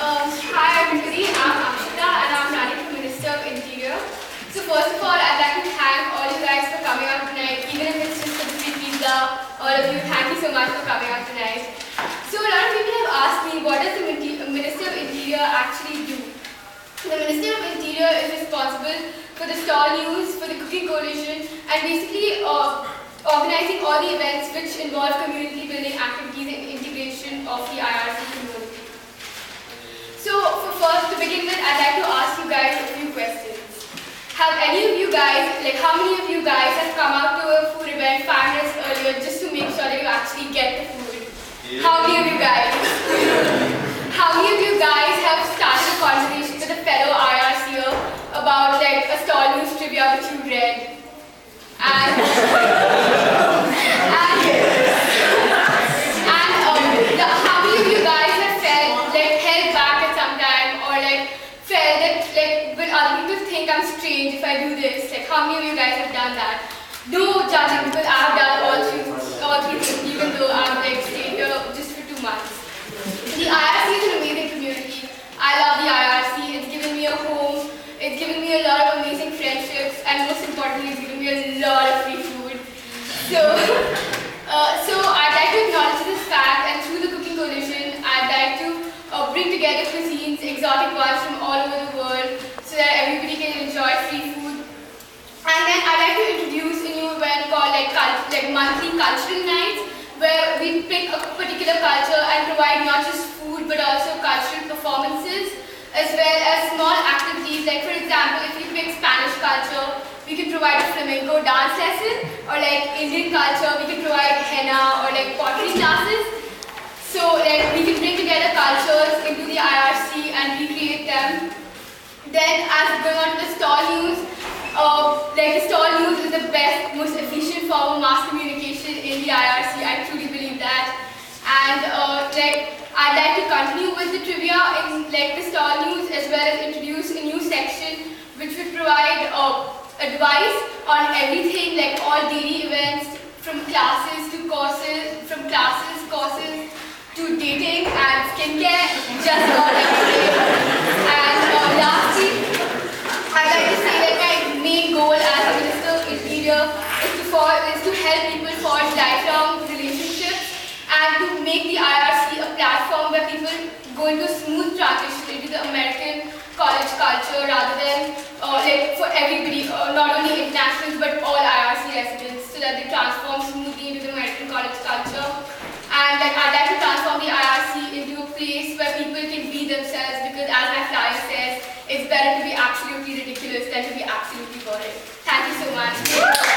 Hi everybody, I'm Akshita and I'm running for Minister of Interior. So first of all, I'd like to thank all you guys for coming out tonight, even if it's just for the free pizza. All of you, thank you so much for coming out tonight. So a lot of people have asked me, what does the Minister of Interior actually do? The Minister of Interior is responsible for the stall news, for the cooking coalition, and basically organizing all the events which involve community building activities and integration of the IRC community. So, to begin with, I'd like to ask you guys a few questions. Have any of you guys, how many of you guys have come out to a food event 5 minutes earlier just to make sure that you actually get the food? Yeah. How many of you guys? How many of you guys have started a conversation with a fellow IRCer about a stall news trivia which you read? And how many of you guys have felt held back at some time, or felt that will other people think I'm strange if I do this? How many of you guys have done that? No judging, because I've done all through even though I've stayed here just for 2 months. The IRC is an amazing community. I love the IRC. It's given me a home. It's given me a lot of amazing friendships, and most importantly, it's given me a lot of free food. So I'd like to acknowledge this fact, and through the Cooking Coalition, I'd like to bring together cuisines, exotic ones from all over the world, so that everybody can enjoy free food. And then I'd like to introduce a new event called monthly cultural nights, where we pick a particular culture and provide not just food but also cultural performances, as well as small activities. For example, if you pick Spanish culture, we can provide a flamenco dance lesson, or Indian culture, we can provide henna or pottery classes. So we can bring together cultures into the IRC and recreate them. Then, as going on to the stall news, the stall news is the best, most efficient form of mass communication in the IRC. I truly believe that. And I'd like to continue with the trivia in the stall news, as well as introduce a new section which would provide advice on everything, all daily events, from classes to courses, courses to dating and skincare, just about everything. And lastly, I'd like to say that my main goal as a Minister of Interior is to help people forge lifelong relationships and to make the IRC a platform where people go into a smooth transition into the American college culture, rather than for everybody, not only internationals but all IRC residents, so that they transform smoothly into the American college culture. And I'd like to transform the IRC into a place where people can be themselves, because as my flyer says, it's better to be absolutely ridiculous than to be absolutely boring. Thank you so much.